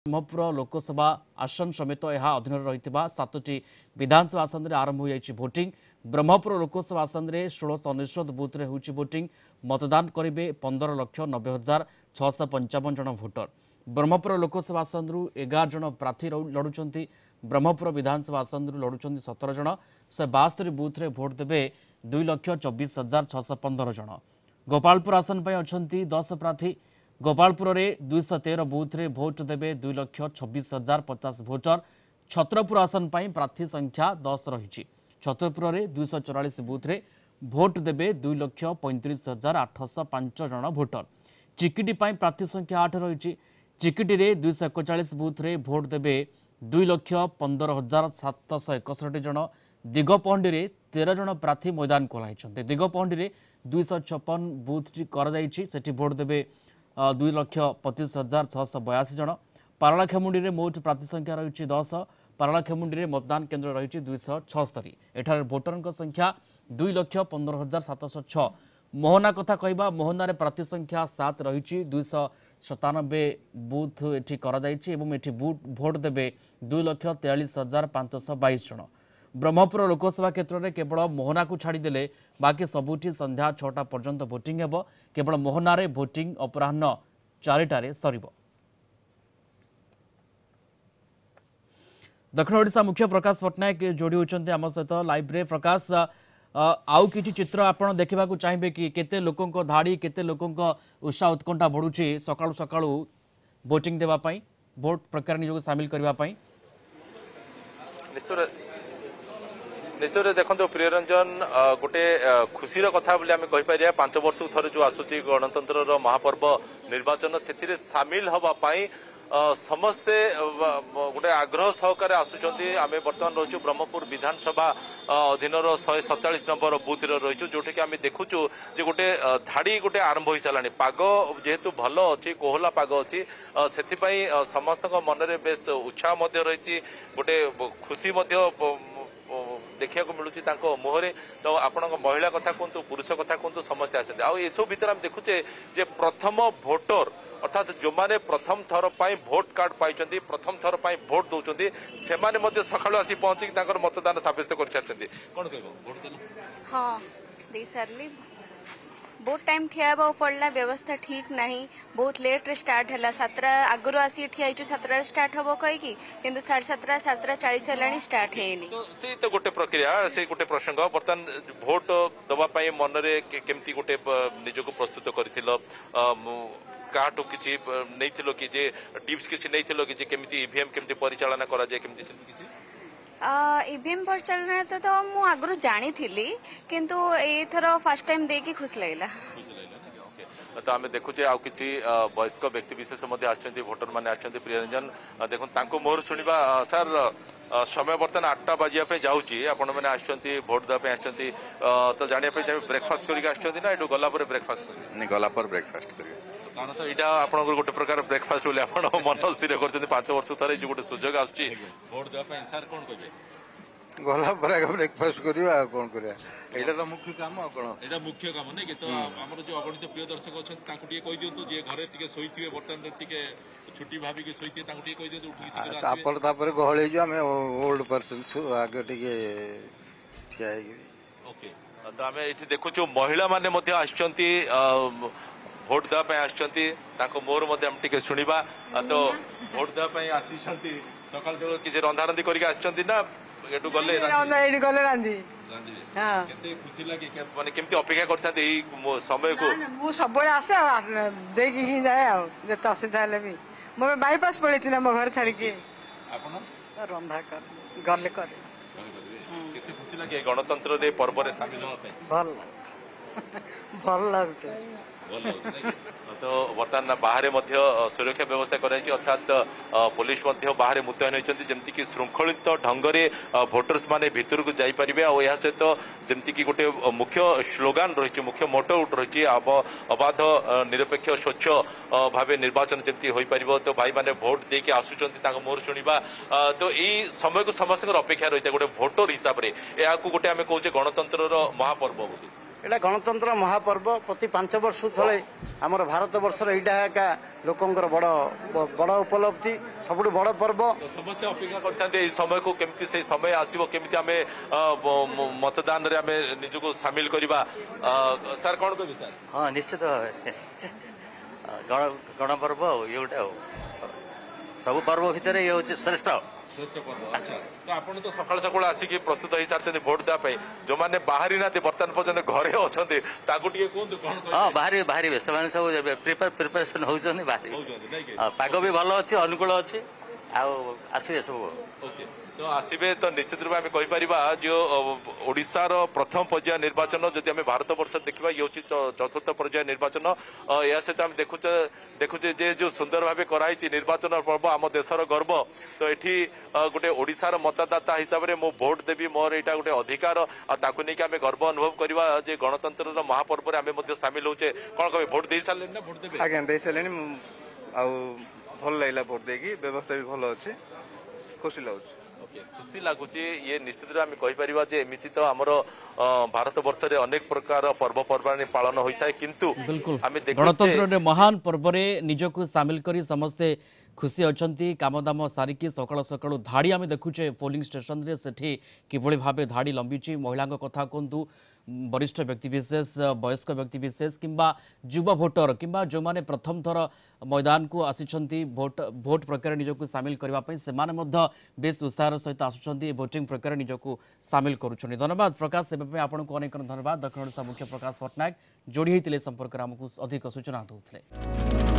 ब्रह्मपुर लोकसभा आसन समेत यह अधीन रही 7टी विधानसभा आसन में आरंभ हो भोटिंग। ब्रह्मपुर लोकसभा आसन में 1619 बुथ में होची भोटिंग। मतदान करेंगे 15,90,655 जन भोटर। ब्रह्मपुर लोकसभा आसन रु 11 जन प्रार्थी लड़ुंट। ब्रह्मपुर विधानसभा आसन रु लड़ुंट 17 जन। 172 बुथ में भोट देवे 2,24,615 जन। गोपालपुर आसन पर अच्छा 10 प्रार्थी। गोपालपुर में 213 बुथ रे भोट देवे 2,26,050 भोटर। छत्रपुर आसन पर प्रार्थी संख्या 10 रही। छत्रपुर में 244 बुथ रे भोट देवे 2,35,805 जन भोटर। चिकिटी प्रार्थी संख्या 8 रही। चिकिटी में 241 बुथ रे भोट देवे 2,15,761 जन। दिगपहंडी में 13 जन प्रार्थी मैदान को ओह्लाइछन्ते। दिगपहंडी में 256 बुथ सेठी भोट देवे 2,25,682 जन। पारलाखेमुंडी में मोट प्रार्थी संख्या रही 10। पारलाखेमुंडी में मतदान केन्द्र रही 276। एठार भोटर संख्या 2,15,706। मोहना कथा कहबा मोहना रे प्रार्थी संख्या 7 रही। 297 बुथ एठी भोट देवे 2,43,522 जन। ब्रह्मपुर लोकसभा क्षेत्र में केवल मोहना को छाड़देले बाकी सबुठी संध्या 6टा पर्यंत भोटिंग हेब। केवल मोहना रे भोटिंग अपराह्न 4टारे सरिब। दक्षिण ओडिशा मुख्य प्रकाश पट्टनायक जोड़ी होती आम सहित लाइव रे। प्रकाश आउ किछि चित्र आपण देखा चाहिए कि केते लोकों धाड़ी केते लोकों उत्साह उत्कंठा बढ़ुची सकाळु सकाळु भोटिंग देवा पई भोट प्रक्रिया निजोग शामिल करबा पई। निश्चय देखो प्रियरंजन गोटे खुशीर कथा बोली आम कहीपर 5 वर्ष थरे जो आसूची गणतंत्र महापर्व निर्वाचन से सामिल हवापाई समस्ते गोटे आग्रह सहकार आसुचंती। आम बर्तमान रही ब्रह्मपुर विधानसभा अधीन 147 नंबर बुथ रही जो आम देखुचु जे गोटे धाड़ी गोटे आरंभ हो सारा। पाग जेहेतु भल अच्छी कोहला पाग अच्छी से समस्त मनरे बेस उत्साह रही गोटे खुशी देखा मिलूँ मुहरे। तो आपण महिला कथा कहतु पुरुष कथा कहतु समस्ते आसते आसब भर आम देखुचे जे प्रथम भोटर अर्थात जो मैंने प्रथम थर पर भोट कार्ड पाई प्रथम थर पर भोट दौरान से सका आसी पहुंची मतदान सब्यस्त कर सारी कौन कह हाँ दे सारी बहुत टाइम ठिया पड़ला व्यवस्था ठीक नहीं बहुत लेट रे स्टार्ट है 7 आगु आसी ठिया 7 स्टार्ट हम कहीकि किंतु 7:30 7:40 है स्टार्ट है से तो गोटे प्रक्रिया से गोटे प्रसंग बर्तमान भोट दवाई मन रे केमती गोटे निजक प्रस्तुत कर काटू किसी नहीं कि जे टिप्स किसी नहीं कि जे केमती ईवीएम केमती परिचालना करा जाए केमती से किसी ईवीएम परिचालन तो मु आगु जानी थी किंतु एथर फर्स्ट टाइम देकी खुश लगला। तो आम देखुचे आउ किसी वयस्क व्यक्ति विशेष भोटर मैंने आछंती प्रियरंजन देखो तांको मोर सुनिबा सर समय बर्तमान 8टा बाजिया जाऊँगी आपण मैंने आछंती भोट देवाई आछंती तो जानिया चाहिए ब्रेकफास्ट करके आछंती ना एटू गला पर ब्रेकफास्ट नहीं गला पर ब्रेकफास्ट करिए कारण तो यहाँ आप गोटे प्रकार ब्रेकफास्ट बोले आप मन स्थिर कर 5 वर्ष थरे जो गोटे सुजोग आसुची भोट देवाई सर कौन कहे गला पर ब्रेकफास्ट करिया कौन करिया एटा तो मुख्य काम कौन एटा मुख्य काम नहीं कि तो हमर जो अगणित प्रिय दर्शक अच्छा ताकू टिके कहि दियंतु जे घरे टिके सोइथिबे बर्तन टिके छुट्टी भाभी के सोइथिबे ताकू टिके कहि दियंतु उठी तापर गहळे जो हम ओल्ड पर्सन आगे टिके ठिया ओके। तो आमे एठी देखुछु महिला माने मध्ये आछंती भोट देवाई आछंती ताको मोर मध्ये हम टिके सुनिबा तो भोट देवाई आछंती सकाल सकाल किछि रंधारंदी करके आछंती ना एटू गले रांधी हां केते खुशी लागे माने केमती अपेक्षा करथाते एई समय को मु सब आसे देकी ही जाए आ जे तहसील थाले भी मो बाईपास पड़ेती ना मो घर छाड़ी के आपण रंधा कर गले कर केते खुशी लागे गणतंत्र रे पर्व रे शामिल हो पे भल लागछ तो बर्तमान बाहर सुरक्षा व्यवस्था कराई अर्थात पुलिस बाहर मुतयन होती जमती कि श्रृंखलित ढंग से भोटर्स माने भीतर को जापारे और यह सहित जमती कि गोटे मुख्य स्लोगान रही मुख्य मोटो रही अबाध निरपेक्ष स्वच्छ भाव निर्वाचन जमती हो पार तो भाई मैंने भोट देके आसुंच मोर शुणा तो यही समय को समस्त अपेक्षा रही है गोटे भोटर हिसाब से या गोटे आम कहे गणतंत्र महापर्व बोली এটা গণতন্ত্র মহাপর্ব প্রতি 5 বর্ষ তলে আমার ভারত বর্ষর এইটা একা লোকঙ্কর বড় বড় উপলব্ধি সবুঠু বড় পর্ব ସମସ୍ତେ ଅପେକ୍ଷା କରିଥାନ୍ତି ଏଇ ସମୟକୁ କେମିତି ସେଇ ସମୟ ଆସିବ କେମିତି ଆମେ ମତଦାନରେ ଆମେ ନିଜକୁ ସାମିଲ କରିବା ସାର୍ କଣ କହିବେ ସାର୍ ହଁ ନିଶ୍ଚିତ ଭାବେ ଗଣପର୍ବ ଇଏ ଗୋଟେ ଆଉ ସବୁ ପର୍ବ ଭିତରେ ଇଏ ହେଉଛି ଶ୍ରେଷ୍ଠ ଶ୍ରେଷ୍ଠ ପର୍ବ ଆଚ୍ଛା ତ ଆପଣ ତ ସକାଳୁ ସକାଳୁ ଆସିକି ପ୍ରସ୍ତୁତ ହେଇସାରିଛନ୍ତି ଭୋଟ ଦେବା ପାଇଁ ଯୋଉମାନେ ବାହାରି ନାହାନ୍ତି ବର୍ତ୍ତମାନ ପର୍ଯ୍ୟନ୍ତ ଘରେ ଅଛନ୍ତି ତାକୁ ଟିକେ କୁହନ୍ତୁ କଣ ହଁ ବାହାରିବେ ସେମାନେ ସବୁ ପ୍ରିପାରେସନ ହଉଛନ୍ତି ବାହାରିବେ ପାଗ ବି ଭଲ ଅଛି ଅନୁକୂଳ ଅଛି ଆଉ ଆସିବେ ସବୁ ଓକେ ତ ଆସିବେ ତ ନିଶ୍ଚିତ ରୂପେ ଆମେ କହିପାରିବା ଯେ ଓଡ଼ିଶାର ପ୍ରଥମ ପର୍ଯ୍ୟାୟ ନିର୍ବାଚନ ଯଦି ଆମେ ଭାରତ ବର୍ଷ ଦେଖିବା ଇଏ ହେଉଛି ଚତୁର୍ଥ ପର୍ଯ୍ୟାୟ ନିର୍ବାଚନ ଏହା ସହିତ ଆମେ ଦେଖୁଛେ ଯେ ଯୋଉ ସୁନ୍ଦର ଭାବେ କରାହେଇଛି ନିର୍ବାଚନ ପର୍ବ ଆମ ଦେଶର ଗର୍ବ ତ ଏଠି ଗୋଟେ ଓଡ଼ିଶାର ମତଦାତା ହିସାବରେ ମୁଁ ଭୋଟ ଦେବି ମୋର ଏଇଟା ଗୋଟେ ଅଧିକାର ଆଉ ତାକୁ ନେଇକି ଆମେ ଗର୍ବ ଅନୁଭବ କରିବା ଯେ ଗଣତନ୍ତ୍ରର ମହାପର୍ବରେ ଆମେ ମଧ୍ୟ ସାମିଲ ହଉଛେ କଣ କହିବେ ଭୋଟ ଦେଇ ସାରିଲେଣି ନା ଭୋଟ ଦେବେ ଆଜ୍ଞା ଦେଇ ସାରିଲେଣି ଆଉ ଭଲ ଲାଗିଲା ଭୋଟ ଦେଇକି ବ୍ୟବସ୍ଥା ବି ଭଲ ଅଛି ଖୁସି ଲାଗୁଛି ଖୁସି ଲାଗୁଛି ଇଏ ନିଶ୍ଚିତ ଆମେ କହିପାରିବା ଯେ ଏମିତି ତ ଆମର ଭାରତ ବର୍ଷରେ ଅନେକ ପ୍ରକାର ପର୍ବପର୍ବାଣି ପାଳନ ହୋଇଥାଏ କିନ୍ତୁ ଆମେ ଗଣତନ୍ତ୍ରରେ ମହାନ ପର୍ବରେ ନିଜକୁ ସାମିଲ କରି ସମସ୍ତେ ଖୁସି ଅଛନ୍ତି କାମଦାମ ସାରିକି ସକାଳୁ ସକାଳୁ ଧାଡ଼ି ଆମେ ଦେଖୁଛେ ପୋଲିଂ ଷ୍ଟେସନରେ ସେଠି କିଭଳି ଭାବେ ଧାଡ଼ି ଲମ୍ବିଛି ମହିଳାଙ୍କ କଥା କୁହନ୍ତୁ वरिष्ठ व्यक्तिविशेष वयस्क व्यक्तिविशेष किंबा युव भोटर किंबा जो माने प्रथम थर मैदान को आसिछंती भोट प्रक्रिया निजको सामिल करने से बेस उत्साह सहित आसुंच भोटिंग प्रक्रिया निजको सामिल करुछन धन्यवाद प्रकाश से आपन को अनेक धन्यवाद दक्षिण ओडिशा मुख्य प्रकाश पट्टनायक जोड़ी होते संपर्क में अधिक सूचना दूसरे।